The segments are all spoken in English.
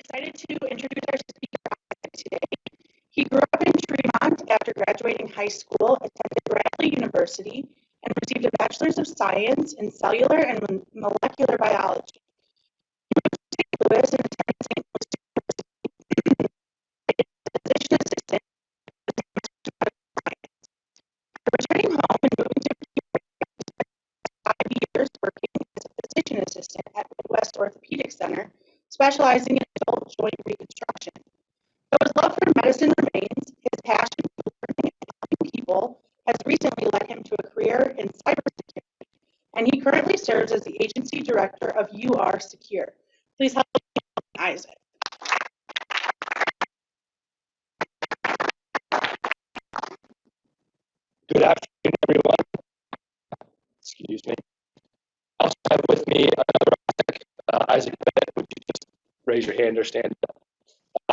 excited to introduce our speaker today. He grew up in Tremont after graduating high school, attended Bradley University, and received a Bachelor's of Science in Cellular and Molecular Biology. He moved to St. Louis and attended St. Louis University as a physician assistant. Returning home and moving to Peoria, he spent 5 years working as a physician assistant at Midwest Orthopedic Center, specializing in adult joint reconstruction. Though his love for medicine remains, his passion for learning and helping people has recently led him to a career in cybersecurity, and he currently serves as the agency director of YouAre Secure. Please help me welcome Isaac. Good afternoon, everyone. Excuse me. I also have with me another Isaac Bennett. Would you just raise your hand or stand up?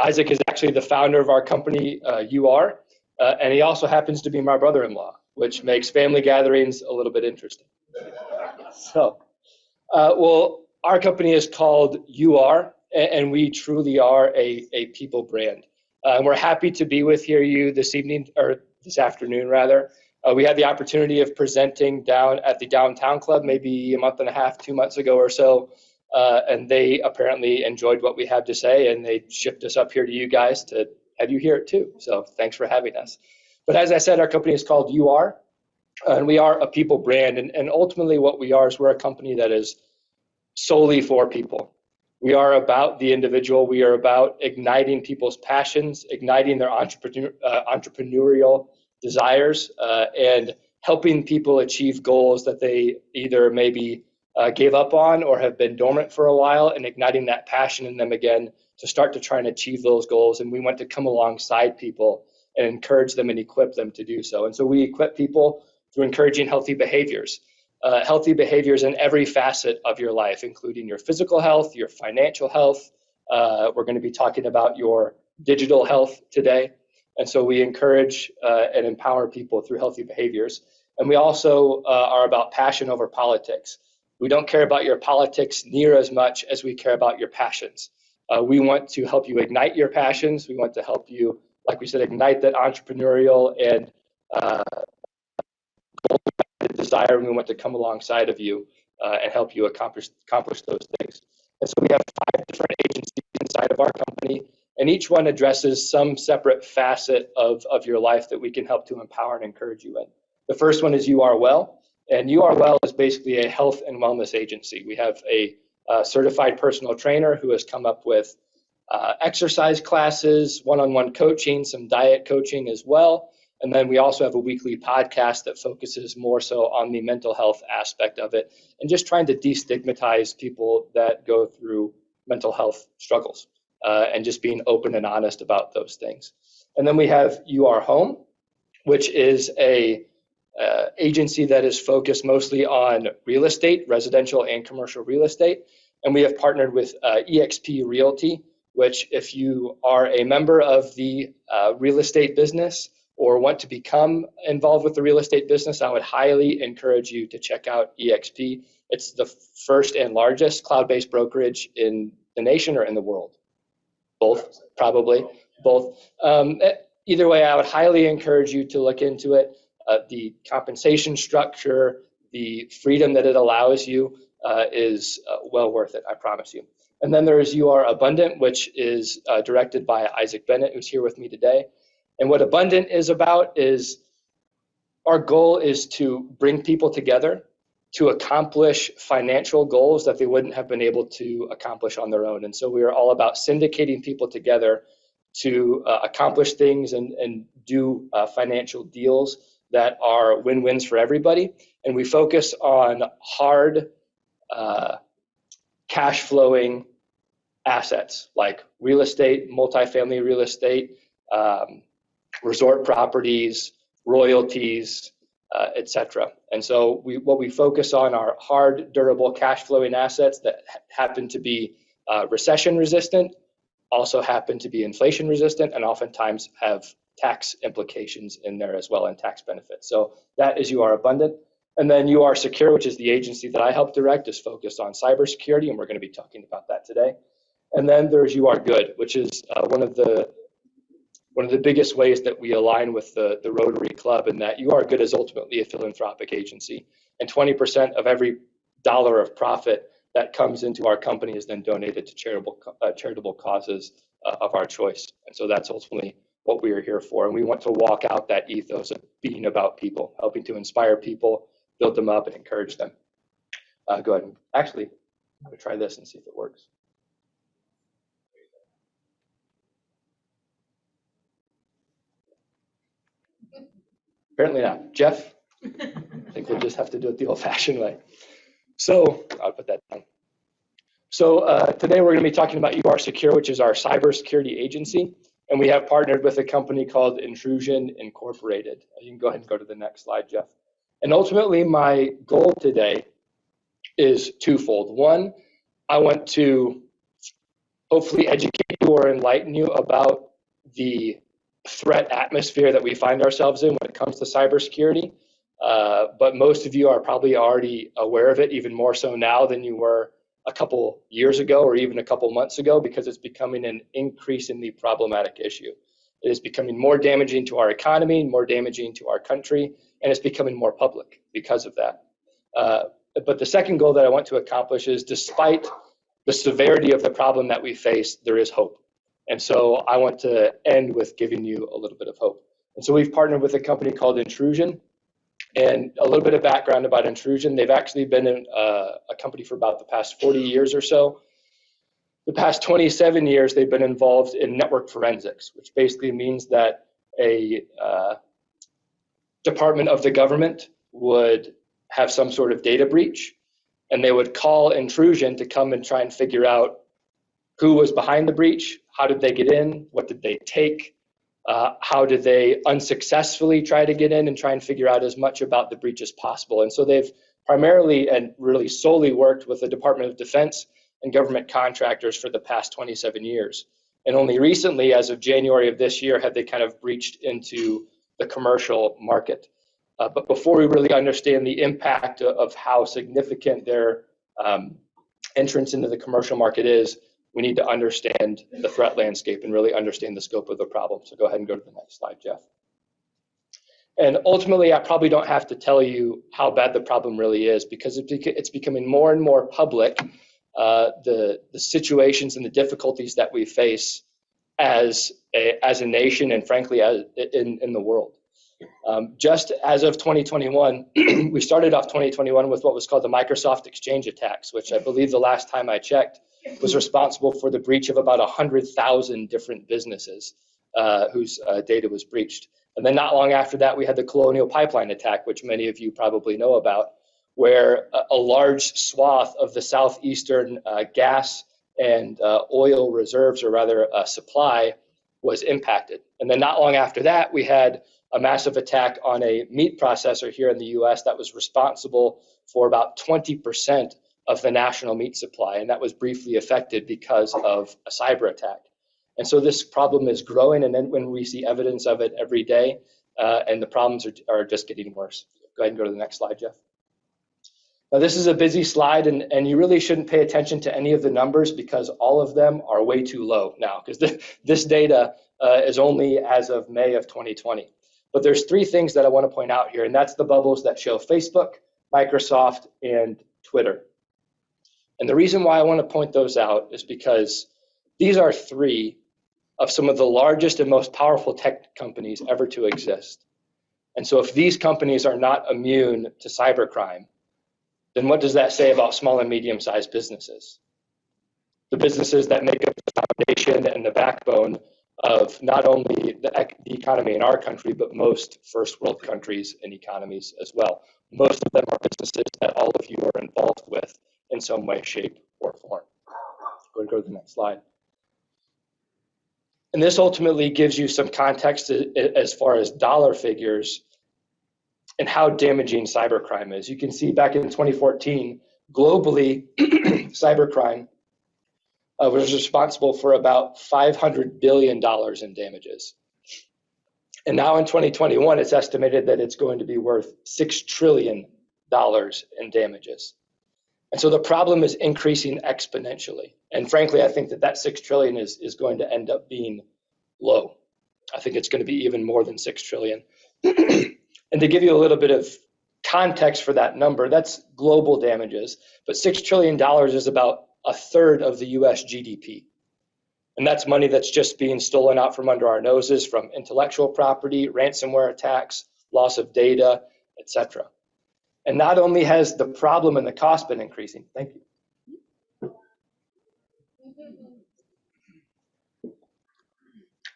Isaac is actually the founder of our company, YouAre, and he also happens to be my brother-in-law, which makes family gatherings a little bit interesting. So, well, our company is called YouAre, and we truly are a people brand. And we're happy to be with you this evening, or this afternoon, rather. We had the opportunity of presenting down at the Downtown Club maybe a month and a half, 2 months ago or so, and they apparently enjoyed what we had to say, and they shipped us up here to you guys to have you hear it too. So thanks for having us. But as I said, our company is called YouAre, and we are a people brand, and ultimately what we are is we're a company that is solely for people. We are about the individual. We are about igniting people's passions, igniting their entrepreneurial desires, and helping people achieve goals that they either maybe gave up on or have been dormant for a while, and igniting that passion in them again to start to try and achieve those goals. And we want to come alongside people and encourage them and equip them to do so. And so we equip people through encouraging healthy behaviors in every facet of your life, including your physical health, your financial health. We're going to be talking about your digital health today. And so we encourage and empower people through healthy behaviors. And we also are about passion over politics. We don't care about your politics near as much as we care about your passions. We want to help you ignite your passions. We want to help you, like we said, ignite that entrepreneurial and desire, and we want to come alongside of you and help you accomplish those things. And so we have 5 different agencies inside of our company, and each one addresses some separate facet of your life that we can help to empower and encourage you in. The first one is YouAre Well, and YouAre Well is basically a health and wellness agency. We have a certified personal trainer who has come up with exercise classes, one-on-one coaching, some diet coaching as well. And then we also have a weekly podcast that focuses more so on the mental health aspect of it and just trying to destigmatize people that go through mental health struggles and just being open and honest about those things. And then we have YouAre Home, which is a agency that is focused mostly on real estate, residential and commercial real estate. And we have partnered with eXp Realty, which if you are a member of the real estate business or want to become involved with the real estate business, I would highly encourage you to check out eXp. It's the first and largest cloud-based brokerage in the nation or in the world. Both, probably, both. Either way, I would highly encourage you to look into it. The compensation structure, the freedom that it allows you is well worth it, I promise you. And then there is YouAre Abundant, which is directed by Isaac Bennett, who's here with me today. And what Abundant is about is our goal is to bring people together to accomplish financial goals that they wouldn't have been able to accomplish on their own. And so we are all about syndicating people together to accomplish things and do financial deals that are win-wins for everybody. And we focus on hard cash flowing assets like real estate, multifamily real estate, resort properties, royalties, etc. And so what we focus on are hard, durable, cash flowing assets that happen to be recession resistant, also happen to be inflation resistant, and oftentimes have tax implications in there as well and tax benefits. So that is YouAre Abundant. And then YouAre Secure, which is the agency that I help direct, is focused on cybersecurity, and we're going to be talking about that today. And then there's You Are Good, which is one of the biggest ways that we align with the Rotary Club, in that You Are Good is ultimately a philanthropic agency. And 20% of every dollar of profit that comes into our company is then donated to charitable causes of our choice. And so that's ultimately what we are here for. And we want to walk out that ethos of being about people, helping to inspire people, build them up, and encourage them. Go ahead. Actually, I'm going to try this and see if it works. Apparently not. Jeff? I think we'll just have to do it the old-fashioned way. So I'll put that down. So today we're going to be talking about YouAre Secure, which is our cybersecurity agency. And we have partnered with a company called Intrusion Incorporated. You can go ahead and go to the next slide, Jeff. And ultimately, my goal today is twofold. One, I want to hopefully educate you or enlighten you about the threat atmosphere that we find ourselves in when it comes to cybersecurity. But most of you are probably already aware of it, even more so now than you were a couple years ago or even a couple months ago, because it's becoming an increasingly problematic issue. It is becoming more damaging to our economy, more damaging to our country, and it's becoming more public because of that. But the second goal that I want to accomplish is, despite the severity of the problem that we face, there is hope. And so I want to end with giving you a little bit of hope. And so we've partnered with a company called Intrusion. And a little bit of background about Intrusion: they've actually been in a company for about the past 40 years or so. The past 27 years, they've been involved in network forensics, which basically means that a department of the government would have some sort of data breach, and they would call Intrusion to come and try and figure out who was behind the breach, how did they get in, what did they take, how did they unsuccessfully try to get in, and try and figure out as much about the breach as possible. And so they've primarily and really solely worked with the Department of Defense and government contractors for the past 27 years. And only recently, as of January of this year, have they kind of breached into the commercial market. But before we really understand the impact of how significant their entrance into the commercial market is, we need to understand the threat landscape and really understand the scope of the problem. So go ahead and go to the next slide, Jeff. And ultimately, I probably don't have to tell you how bad the problem really is, because it's becoming more and more public, the situations and the difficulties that we face as a nation, and frankly, in the world. Just as of 2021, we started off 2021 with what was called the Microsoft Exchange attacks, which I believe the last time I checked was responsible for the breach of about 100,000 different businesses whose data was breached. And then not long after that, we had the Colonial Pipeline attack, which many of you probably know about, where a large swath of the southeastern gas and oil reserves, or rather supply, was impacted. And then not long after that, we had a massive attack on a meat processor here in the US that was responsible for about 20% of the national meat supply, and that was briefly affected because of a cyber attack. And so this problem is growing, and then when we see evidence of it every day, and the problems are just getting worse. Go ahead and go to the next slide, Jeff. Now, this is a busy slide, and you really shouldn't pay attention to any of the numbers, because all of them are way too low now, because this data is only as of May of 2020. But there's three things that I want to point out here, and that's the bubbles that show Facebook, Microsoft, and Twitter. And the reason why I want to point those out is because these are three of some of the largest and most powerful tech companies ever to exist. And so if these companies are not immune to cybercrime, then what does that say about small and medium-sized businesses? The businesses that make up the foundation and the backbone of not only the economy in our country, but most first world countries and economies as well. Most of them are businesses that all of you are involved with in some way, shape, or form. Go to the next slide. And this ultimately gives you some context as far as dollar figures and how damaging cybercrime is. You can see back in 2014, globally, cybercrime was responsible for about $500 billion in damages. And now in 2021, it's estimated that it's going to be worth $6 trillion in damages. And so the problem is increasing exponentially. And frankly, I think that 6 trillion is going to end up being low. I think it's going to be even more than 6 trillion. And to give you a little bit of context for that number, that's global damages, but $6 trillion is about a third of the US GDP. And that's money that's just being stolen out from under our noses from intellectual property, ransomware attacks, loss of data, etc. And not only has the problem and the cost been increasing, thank you.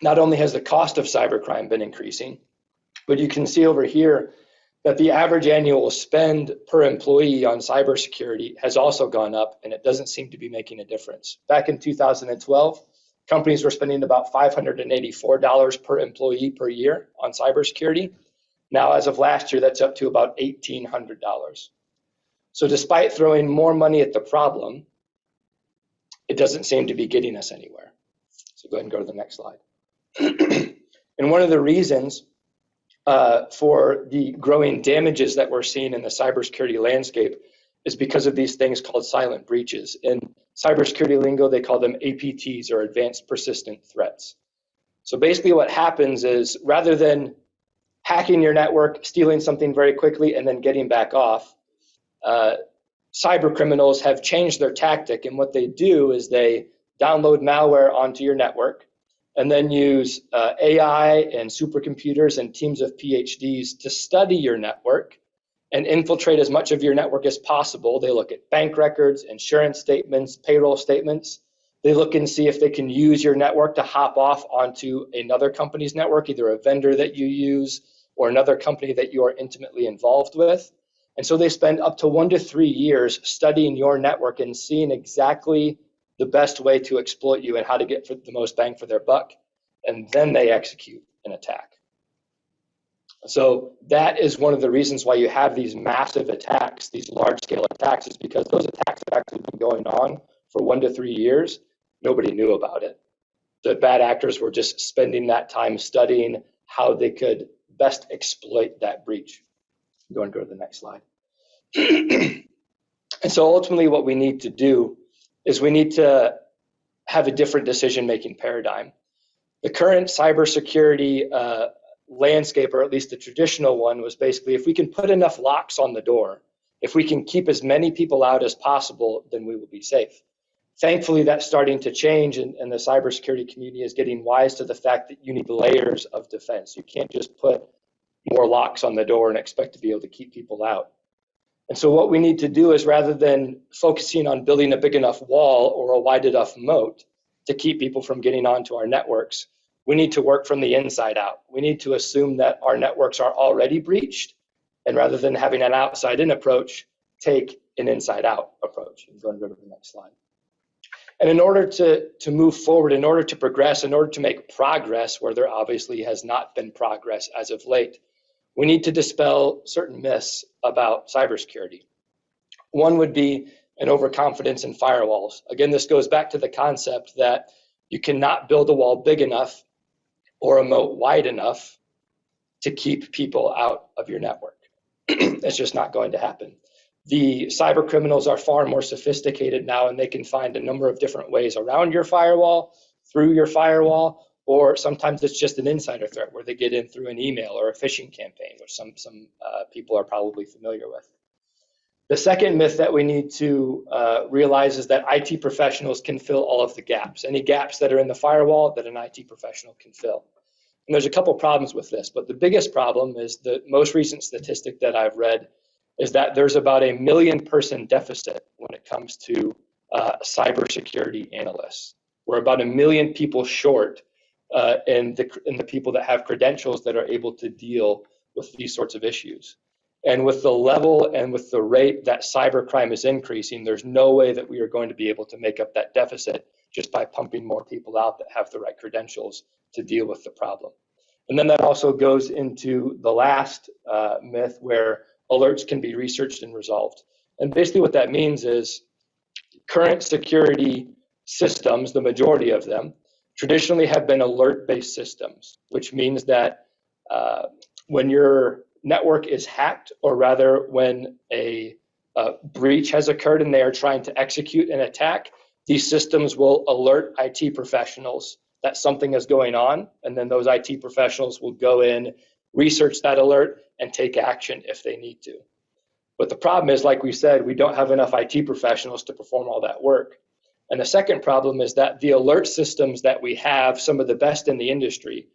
Not only has the cost of cybercrime been increasing, but you can see over here that the average annual spend per employee on cybersecurity has also gone up, and it doesn't seem to be making a difference. Back in 2012, companies were spending about $584 per employee per year on cybersecurity. Now, as of last year, that's up to about $1,800. So despite throwing more money at the problem, it doesn't seem to be getting us anywhere. So go ahead and go to the next slide. And one of the reasons for the growing damages that we're seeing in the cybersecurity landscape is because of these things called silent breaches. In cybersecurity lingo, they call them APTs, or advanced persistent threats. So basically what happens is, rather than hacking your network, stealing something very quickly, and then getting back off, cyber criminals have changed their tactic, and what they do is they download malware onto your network and then use AI and supercomputers and teams of PhDs to study your network and infiltrate as much of your network as possible. They look at bank records, insurance statements, payroll statements. They look and see if they can use your network to hop off onto another company's network, either a vendor that you use or another company that you are intimately involved with. And so they spend up to 1 to 3 years studying your network and seeing exactly the best way to exploit you and how to get the most bang for their buck. And then they execute an attack. So that is one of the reasons why you have these massive attacks, these large-scale attacks, is because those attacks have actually been going on for 1 to 3 years. Nobody knew about it. The bad actors were just spending that time studying how they could best exploit that breach. Go and go to the next slide. And so ultimately what we need to do is we need to have a different decision-making paradigm. The current cybersecurity landscape, or at least the traditional one, was basically, if we can put enough locks on the door, if we can keep as many people out as possible, then we will be safe. Thankfully, that's starting to change, and the cybersecurity community is getting wise to the fact that you need layers of defense. You can't just put more locks on the door and expect to be able to keep people out. And so what we need to do is, rather than focusing on building a big enough wall or a wide enough moat to keep people from getting onto our networks, we need to work from the inside out. We need to assume that our networks are already breached, and rather than having an outside-in approach, take an inside-out approach. And go and go to the next slide. And in order to move forward, in order to progress, in order to make progress where there obviously has not been progress as of late, we need to dispel certain myths about cybersecurity. One would be an overconfidence in firewalls. Again, this goes back to the concept that you cannot build a wall big enough or a moat wide enough to keep people out of your network. It's just not going to happen. The cyber criminals are far more sophisticated now, and they can find a number of different ways around your firewall, through your firewall, or sometimes it's just an insider threat where they get in through an email or a phishing campaign, which some people are probably familiar with. The second myth that we need to realize is that IT professionals can fill all of the gaps. Any gaps that are in the firewall that an IT professional can fill. And there's a couple problems with this, but the biggest problem is the most recent statistic that I've read is that there's about a 1 million person deficit when it comes to cybersecurity analysts. We're about 1 million people short in the people that have credentials that are able to deal with these sorts of issues. And with the level and with the rate that cybercrime is increasing, there's no way that we are going to be able to make up that deficit just by pumping more people out that have the right credentials to deal with the problem. And then that also goes into the last myth, where alerts can be researched and resolved. And basically what that means is current security systems, the majority of them, traditionally have been alert-based systems, which means that when your network is hacked, or rather when a breach has occurred and they are trying to execute an attack, these systems will alert IT professionals that something is going on, and then those IT professionals will go in, research that alert, and take action if they need to. But the problem is, like we said, we don't have enough IT professionals to perform all that work. And the second problem is that the alert systems that we have, some of the best in the industry,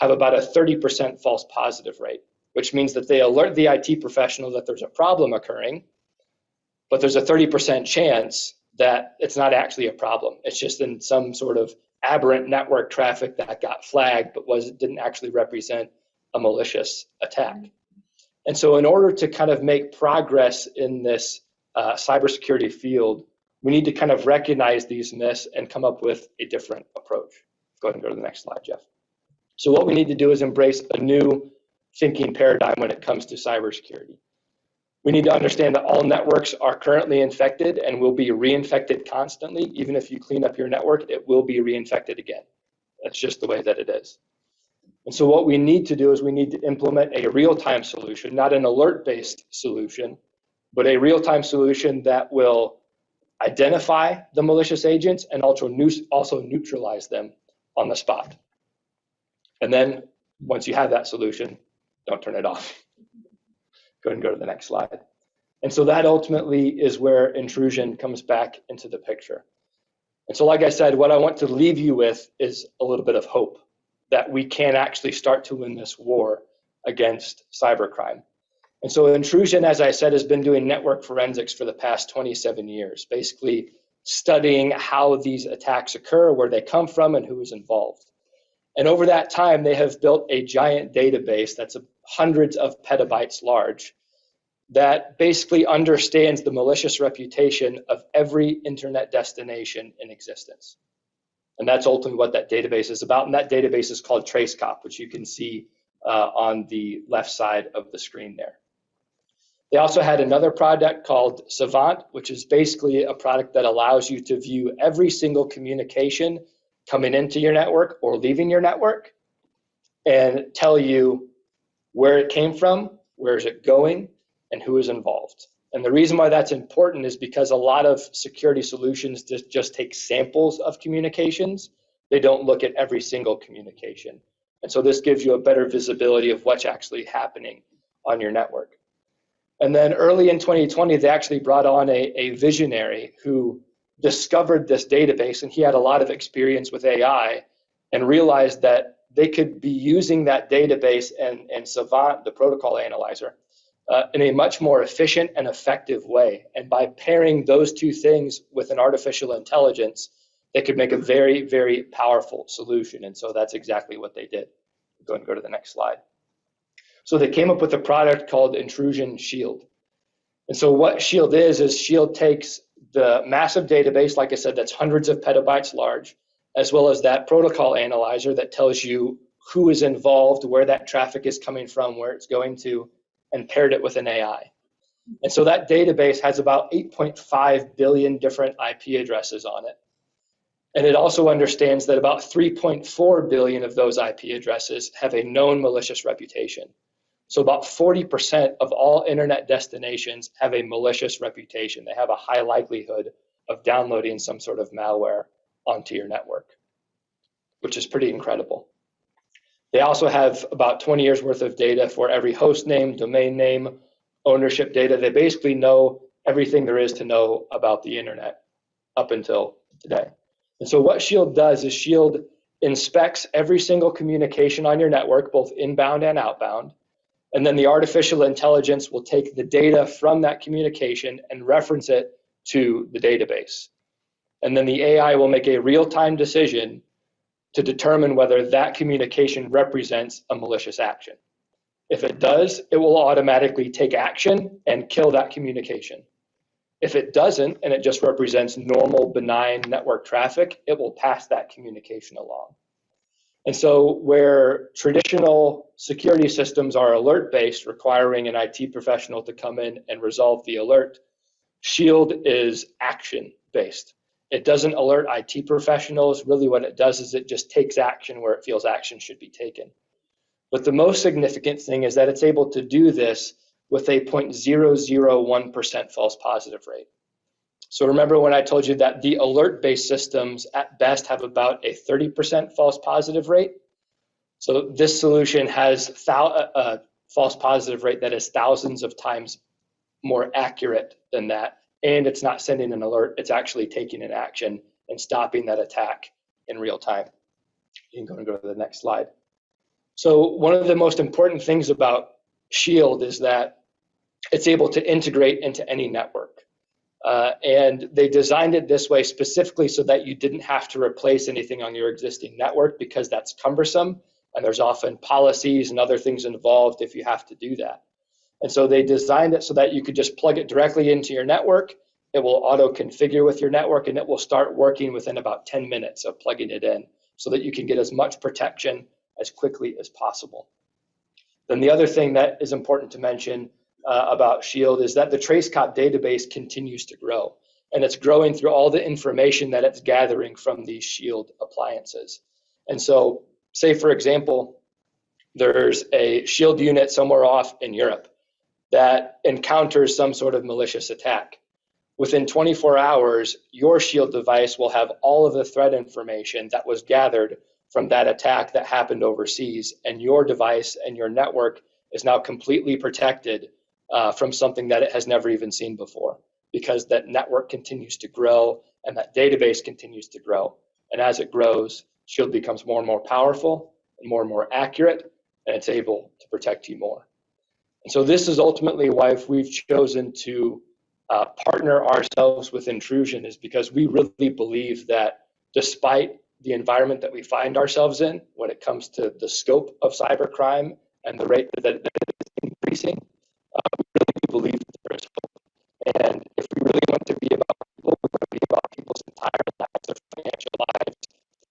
have about a 30% false positive rate, which means that they alert the IT professional that there's a problem occurring, but there's a 30% chance that it's not actually a problem. It's just in some sort of aberrant network traffic that got flagged, but didn't actually represent a malicious attack. And so in order to kind of make progress in this cybersecurity field, we need to kind of recognize these myths and come up with a different approach. Go ahead and go to the next slide, Jeff. So what we need to do is embrace a new thinking paradigm when it comes to cybersecurity. We need to understand that all networks are currently infected and will be reinfected constantly. Even if you clean up your network, it will be reinfected again. That's just the way that it is. And so what we need to do is we need to implement a real-time solution, not an alert-based solution, but a real-time solution that will identify the malicious agents and also neutralize them on the spot. And then once you have that solution, don't turn it off. Go ahead and go to the next slide. And so that ultimately is where intrusion comes back into the picture. And so like I said, what I want to leave you with is a little bit of hope that we can actually start to win this war against cybercrime. And so intrusion, as I said, has been doing network forensics for the past 27 years, basically studying how these attacks occur, where they come from, and who is involved. And over that time, they have built a giant database that's hundreds of petabytes large that basically understands the malicious reputation of every internet destination in existence. And that's ultimately what that database is about. And that database is called TraceCop, which you can see on the left side of the screen there. They also had another product called Savant, which is basically a product that allows you to view every single communication coming into your network or leaving your network and tell you where it came from, where is it going, and who is involved. And the reason why that's important is because a lot of security solutions just take samples of communications. They don't look at every single communication. And so this gives you a better visibility of what's actually happening on your network. And then early in 2020, they actually brought on a visionary who discovered this database, and he had a lot of experience with AI and realized that they could be using that database and Savant, the protocol analyzer, in a much more efficient and effective way. And by pairing those two things with an artificial intelligence, they could make a very, very powerful solution. And so that's exactly what they did. Go and go to the next slide. So they came up with a product called Intrusion Shield. And so what Shield is Shield takes the massive database, like I said, that's hundreds of petabytes large, as well as that protocol analyzer that tells you who is involved, where that traffic is coming from, where it's going to, and paired it with an AI. And so that database has about 8.5 billion different IP addresses on it. And it also understands that about 3.4 billion of those IP addresses have a known malicious reputation. So about 40% of all internet destinations have a malicious reputation. They have a high likelihood of downloading some sort of malware onto your network, which is pretty incredible. They also have about 20 years worth of data for every host name, domain name, ownership data. They basically know everything there is to know about the internet up until today. And so what Shield does is Shield inspects every single communication on your network, both inbound and outbound. And then the artificial intelligence will take the data from that communication and reference it to the database. And then the AI will make a real-time decision to determine whether that communication represents a malicious action. If it does, it will automatically take action and kill that communication. If it doesn't, and it just represents normal, benign network traffic, it will pass that communication along. And so where traditional security systems are alert-based, requiring an IT professional to come in and resolve the alert, Shield is action-based. It doesn't alert IT professionals. Really what it does is it just takes action where it feels action should be taken. But the most significant thing is that it's able to do this with a 0.001% false positive rate. So remember when I told you that the alert-based systems at best have about a 30% false positive rate? So this solution has a false positive rate that is thousands of times more accurate than that. And it's not sending an alert, it's actually taking an action and stopping that attack in real time. You can go to the next slide. So one of the most important things about Shield is that it's able to integrate into any network. And they designed it this way specifically so that you didn't have to replace anything on your existing network, because that's cumbersome and there's often policies and other things involved if you have to do that. And so they designed it so that you could just plug it directly into your network. It will auto configure with your network, and it will start working within about 10 minutes of plugging it in, so that you can get as much protection as quickly as possible. Then the other thing that is important to mention about Shield is that the TraceCop database continues to grow, and it's growing through all the information that it's gathering from these Shield appliances. And so, say for example, there's a Shield unit somewhere off in Europe that encounters some sort of malicious attack. Within 24 hours, your Shield device will have all of the threat information that was gathered from that attack that happened overseas, and your device and your network is now completely protected from something that it has never even seen before, because that network continues to grow and that database continues to grow. And as it grows, Shield becomes more and more powerful and more accurate, and it's able to protect you more. And so this is ultimately why we've chosen to partner ourselves with Intrusion, is because we really believe that despite the environment that we find ourselves in when it comes to the scope of cybercrime and the rate that it is increasing, we really do believe that there is hope. And if we really want to be about people, we want to be about people's entire lives, their financial lives,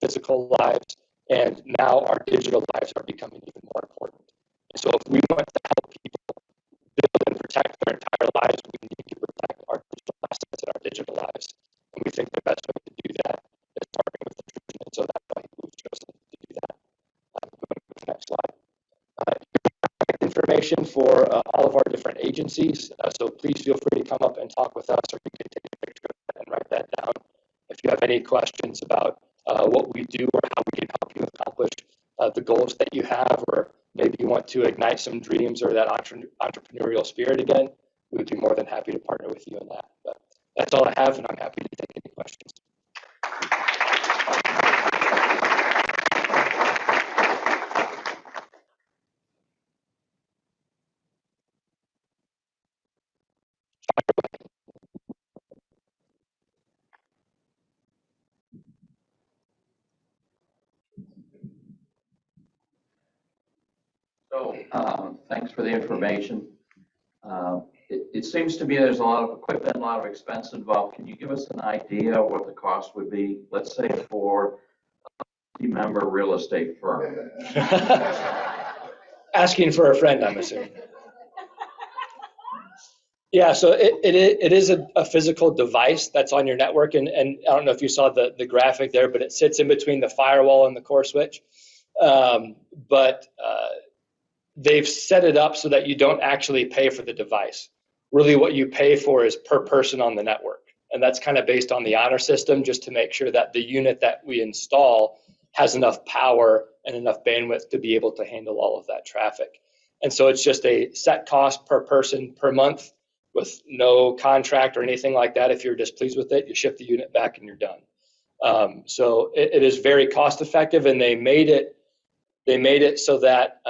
physical lives, and now our digital lives are becoming even more important. And so if we want to help people build and protect their entire lives, we need to protect our digital assets and our digital lives. And we think the best way to do that is partnering with Intrusion, and so that's why we've chosen to do that. Going to the next slide. Contact information for all of our different agencies, so please feel free to come up and talk with us, or you can take a picture of that and write that down. If you have any questions about what we do or how we can help you accomplish the goals that you have, or maybe you want to ignite some dreams or that entrepreneurial spirit again, we'd be more than happy to partner with you in that. But that's all I have, and I'm happy to take any questions. So thanks for the information. It seems to me there's a lot of equipment, a lot of expense involved. Can you give us an idea of what the cost would be, let's say, for a multi-member real estate firm? Asking for a friend, I'm assuming. Yeah, so it is a physical device that's on your network, and I don't know if you saw the graphic there, but it sits in between the firewall and the core switch. But they've set it up so that you don't actually pay for the device. Really what you pay for is per person on the network. And that's kind of based on the honor system, just to make sure that the unit that we install has enough power and enough bandwidth to be able to handle all of that traffic. And so it's just a set cost per person per month with no contract or anything like that. If you're displeased with it, you ship the unit back and you're done. So it is very cost effective, and they made it so that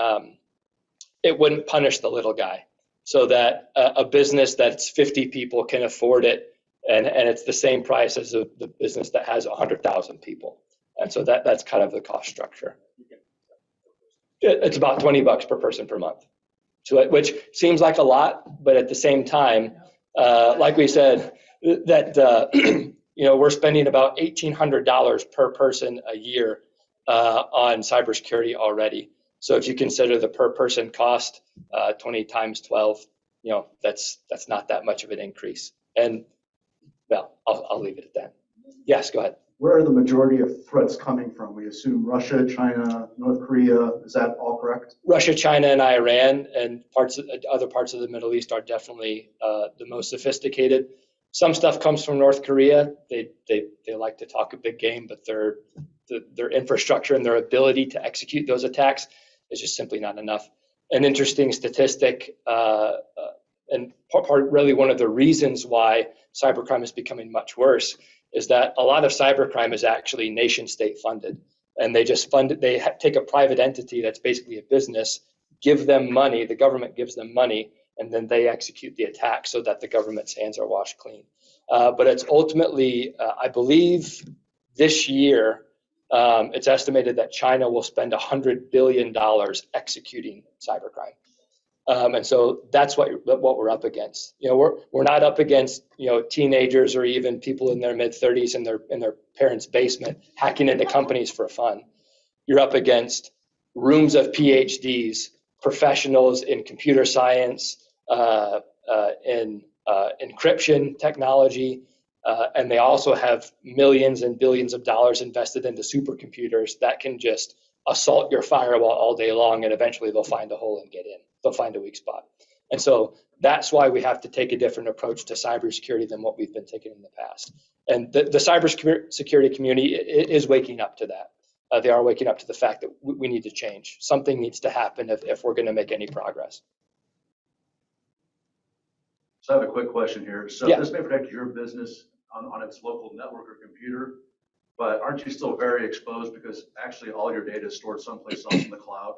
it wouldn't punish the little guy, so that a business that's 50 people can afford it, and it's the same price as the business that has 100,000 people. And so that's kind of the cost structure. It's about $20 per person per month, so which seems like a lot, but at the same time, like we said, that we're spending about $1,800 per person a year on cybersecurity already. So if you consider the per person cost, 20 times 12, that's not that much of an increase. And well, I'll leave it at that. Yes, go ahead. where are the majority of threats coming from? We assume Russia, China, North Korea. Is that all correct? Russia, China, and Iran, and other parts of the Middle East are definitely the most sophisticated. Some stuff comes from North Korea. They like to talk a big game, but their infrastructure and their ability to execute those attacks is just simply not enough. An interesting statistic, and really one of the reasons why cybercrime is becoming much worse, is that a lot of cybercrime is actually nation state funded. And they just take a private entity that's basically a business, give them money, the government gives them money, and then they execute the attack so that the government's hands are washed clean. But it's ultimately, I believe this year, it's estimated that China will spend $100 billion executing cybercrime. And so that's what we're up against. We're not up against teenagers or even people in their mid-30s in their parents' basement hacking into companies for fun. You're up against rooms of PhDs, professionals in computer science, in encryption technology, and they also have millions and billions of dollars invested into supercomputers that can just assault your firewall all day long, and eventually they'll find a hole and get in. They'll find a weak spot. And so that's why we have to take a different approach to cybersecurity than what we've been taking in the past. And the cybersecurity community is waking up to that. They are waking up to the fact that we need to change. Something needs to happen if we're going to make any progress. So I have a quick question here. So Yeah. This may protect your business on its local network or computer, but aren't you still very exposed because actually all your data is stored someplace else in the cloud?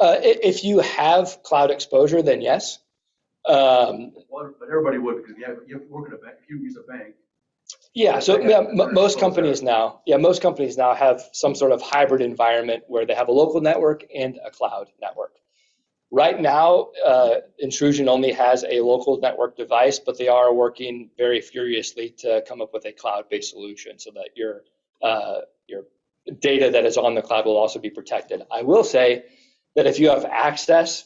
If you have cloud exposure, then yes. Well, but everybody would, because you work at a bank. If you use a bank. Yeah. So most companies now have some sort of hybrid environment where they have a local network and a cloud network. Right now, Intrusion only has a local network device, but they are working very furiously to come up with a cloud-based solution so that your data that is on the cloud will also be protected. I will say that if you have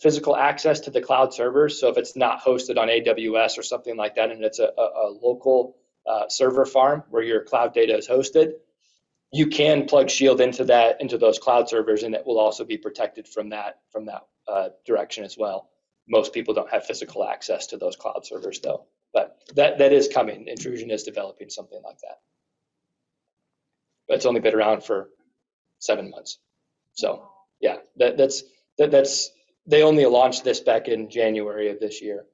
physical access to the cloud servers, so if it's not hosted on AWS or something like that, and it's a local server farm where your cloud data is hosted, you can plug Shield into those cloud servers, and it will also be protected from that direction as well. Most people don't have physical access to those cloud servers, though, but that is coming. Intrusion is developing something like that, but it's only been around for 7 months. So yeah, they only launched this back in January of this year,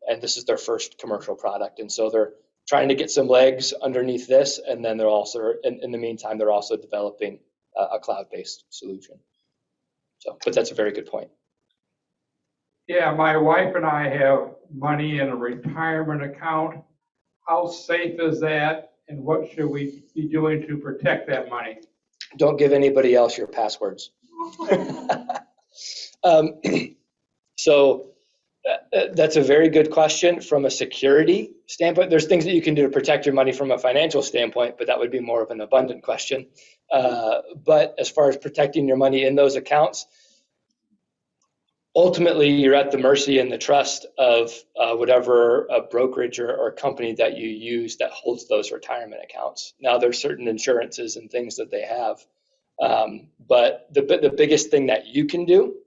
and this is their first commercial product, and so they're trying to get some legs underneath this, and then they're also, in the meantime, they're also developing a cloud-based solution. So, but that's a very good point. Yeah, my wife and I have money in a retirement account. How safe is that, and what should we be doing to protect that money? Don't give anybody else your passwords. So that's a very good question from a security standpoint. There's things that you can do to protect your money from a financial standpoint, but that would be more of an abundant question. But as far as protecting your money in those accounts, ultimately you're at the mercy and the trust of whatever brokerage or company that you use that holds those retirement accounts. Now there's certain insurances and things that they have, but the biggest thing that you can do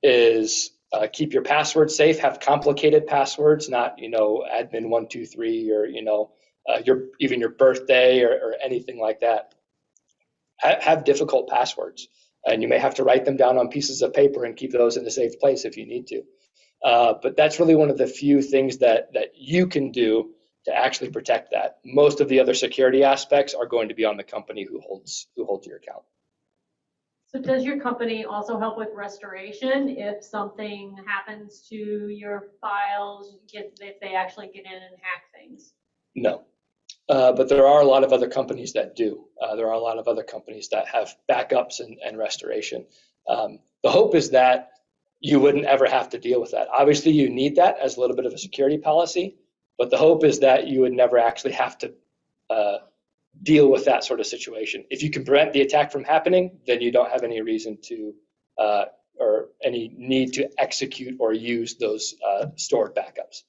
is keep your passwords safe. Have complicated passwords, not admin 123 or even your birthday or anything like that. Have difficult passwords, and you may have to write them down on pieces of paper and keep those in a safe place if you need to. But that's really one of the few things that you can do to actually protect that. Most of the other security aspects are going to be on the company who holds your account. So does your company also help with restoration if something happens to your files, if they actually get in and hack things? No, but there are a lot of other companies that do. There are a lot of other companies that have backups and restoration. The hope is that you wouldn't ever have to deal with that. Obviously, you need that as a little bit of a security policy, but the hope is that you would never actually have to deal with that sort of situation. If you can prevent the attack from happening, then you don't have any reason to or any need to execute or use those stored backups.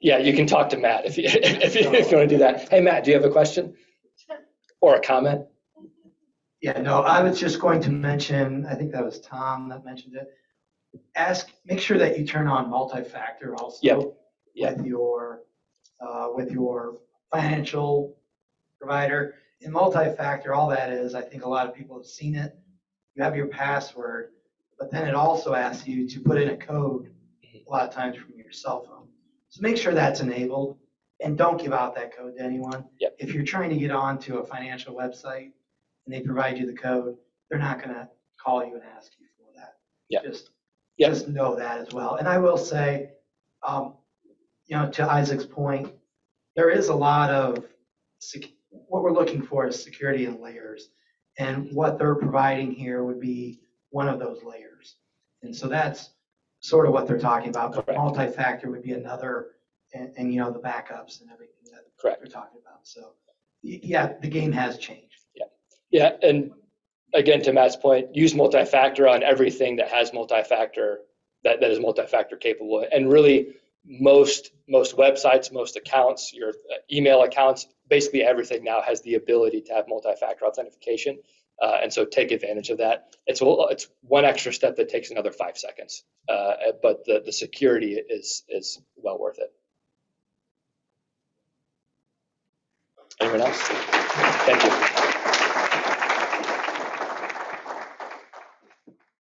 Yeah, you can talk to Matt if you want to do that. Hey, Matt, do you have a question or a comment? Yeah, no, I was just going to mention, I think that was Tom that mentioned it. Make sure that you turn on multi-factor also. Yep. With your financial provider. In multi-factor, all that is, I think a lot of people have seen it. You have your password, but then it also asks you to put in a code a lot of times from your cell phone. So make sure that's enabled and don't give out that code to anyone. Yep. If you're trying to get onto a financial website and they provide you the code, they're not going to call you and ask you for that. Yep. Just know that as well. And I will say, to Isaac's point, there is a lot of, what we're looking for is security in layers. And what they're providing here would be one of those layers. And so that's sort of what they're talking about. But multi-factor would be another, and the backups and everything that they're talking about. So yeah, the game has changed. Yeah, and again, to Matt's point, use multi-factor on everything that has multi-factor, that is multi-factor capable. And really, most websites, most accounts, your email accounts, basically everything now has the ability to have multi-factor authentication. And so take advantage of that. It's one extra step that takes another 5 seconds, but the security is well worth it. Anyone else? Thank